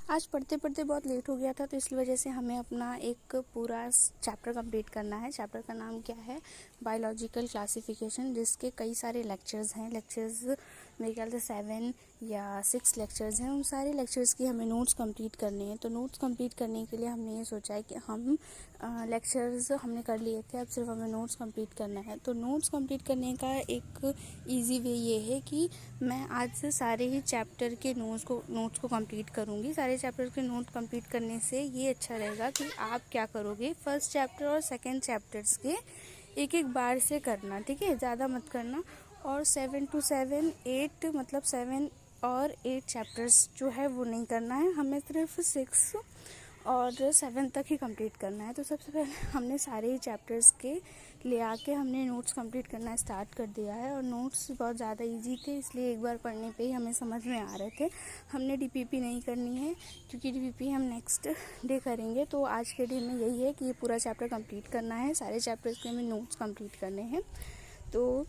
आज पढ़ते पढ़ते बहुत लेट हो गया था, तो इस वजह से हमें अपना एक पूरा चैप्टर कंप्लीट करना है। चैप्टर का नाम क्या है? बायोलॉजिकल क्लासिफिकेशन, जिसके कई सारे लेक्चर्स हैं। लेक्चर्स मेरे ख्याल से 7 या 6 लेक्चर्स हैं। उन सारे लेक्चर्स की हमें नोट्स कंप्लीट करने हैं। तो नोट्स कंप्लीट करने के लिए हमने ये सोचा है कि हम लेक्चर्स हमने कर लिए थे, अब सिर्फ हमें नोट्स कंप्लीट करना है। तो नोट्स कंप्लीट करने का एक ईजी वे ये है कि मैं आज से सारे ही चैप्टर के नोट्स को कंप्लीट करूँगी। सारे चैप्टर के नोट कंप्लीट करने से ये अच्छा रहेगा कि आप क्या करोगे, फर्स्ट चैप्टर और सेकंड चैप्टर्स के एक एक बार से करना, ठीक है, ज़्यादा मत करना। और 7 to 7 8 मतलब 7 और 8 चैप्टर्स जो है वो नहीं करना है, हमें सिर्फ 6 और 7 तक ही कंप्लीट करना है। तो सबसे पहले हमने सारे ही चैप्टर्स के ले आके हमने नोट्स कंप्लीट करना स्टार्ट कर दिया है। और नोट्स बहुत ज़्यादा इजी थे, इसलिए एक बार पढ़ने पे ही हमें समझ में आ रहे थे। हमने डीपीपी नहीं करनी है, क्योंकि डीपीपी हम नेक्स्ट डे करेंगे। तो आज के डे में यही है कि ये पूरा चैप्टर कंप्लीट करना है, सारे चैप्टर्स के हमें नोट्स कंप्लीट करने हैं। तो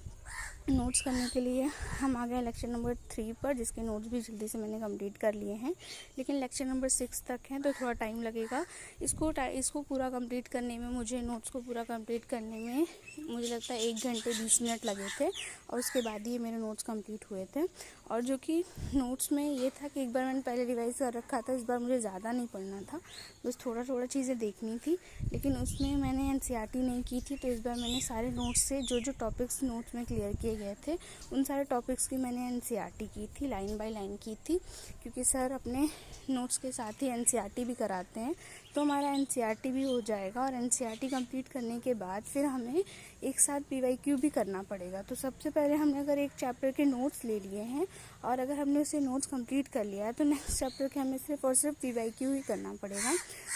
नोट्स करने के लिए हम आ गए लेक्चर नंबर 3 पर, जिसके नोट्स भी जल्दी से मैंने कंप्लीट कर लिए हैं। लेकिन लेक्चर नंबर 6 तक हैं, तो थोड़ा टाइम लगेगा इसको पूरा कंप्लीट करने में। मुझे नोट्स को पूरा कंप्लीट करने में मुझे लगता है 1 घंटे 20 मिनट लगे थे, और उसके बाद ही मेरे नोट्स कंप्लीट हुए थे। और जो कि नोट्स में ये था कि एक बार मैंने पहले रिवाइज़ कर रखा था, इस बार मुझे ज़्यादा नहीं पढ़ना था, बस थोड़ा थोड़ा चीज़ें देखनी थी। लेकिन उसमें मैंने एनसीईआरटी नहीं की थी, तो इस बार मैंने सारे नोट्स से जो जो टॉपिक्स नोट्स में क्लियर किए गए थे, उन सारे टॉपिक्स की मैंने एनसीईआरटी की थी, लाइन बाय लाइन की थी। क्योंकि सर अपने नोट्स के साथ ही एनसीईआरटी भी कराते हैं, तो हमारा एनसीईआरटी भी हो जाएगा। और एनसीईआरटी कंप्लीट करने के बाद फिर हमें एक साथ पीवाईक्यू भी करना पड़ेगा। तो सबसे पहले हमने अगर एक चैप्टर के नोट्स ले लिए हैं और अगर हमने उसे नोट्स कंप्लीट कर लिया है, तो नेक्स्ट चैप्टर के हमें सिर्फ और सिर्फ पीवाईक्यू ही करना पड़ेगा।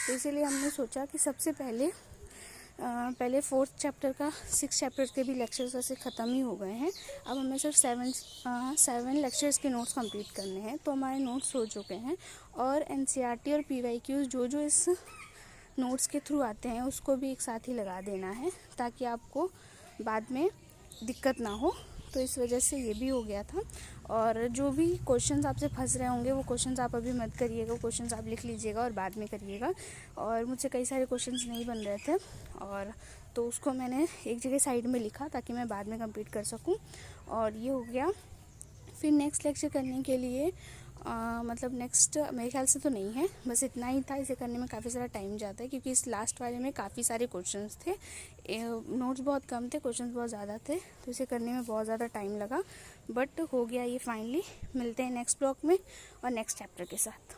तो इसीलिए हमने सोचा कि सबसे पहले 4th चैप्टर का 6 चैप्टर के भी लेक्चर्स वैसे ख़त्म ही हो गए हैं। अब हमें सिर्फ 7 लेक्चर्स के नोट्स कंप्लीट करने हैं। तो हमारे नोट्स हो चुके हैं, और एनसीईआरटी और पीवाईक्यूज़ जो जो इस नोट्स के थ्रू आते हैं उसको भी एक साथ ही लगा देना है, ताकि आपको बाद में दिक्कत ना हो। तो इस वजह से ये भी हो गया था। और जो भी क्वेश्चंस आपसे फंस रहे होंगे वो क्वेश्चंस आप अभी मत करिएगा, क्वेश्चंस आप लिख लीजिएगा और बाद में करिएगा। और मुझसे कई सारे क्वेश्चंस नहीं बन रहे थे, और तो उसको मैंने एक जगह साइड में लिखा ताकि मैं बाद में कंप्लीट कर सकूं। और ये हो गया। फिर नेक्स्ट लेक्चर करने के लिए मतलब नेक्स्ट मेरे ख्याल से तो नहीं है, बस इतना ही था। इसे करने में काफ़ी सारा टाइम जाता है, क्योंकि इस लास्ट वाले में काफ़ी सारे क्वेश्चंस थे, नोट्स बहुत कम थे, क्वेश्चंस बहुत ज़्यादा थे, तो इसे करने में बहुत ज़्यादा टाइम लगा। बट हो गया ये फाइनली। मिलते हैं नेक्स्ट ब्लॉग में और नेक्स्ट चैप्टर के साथ।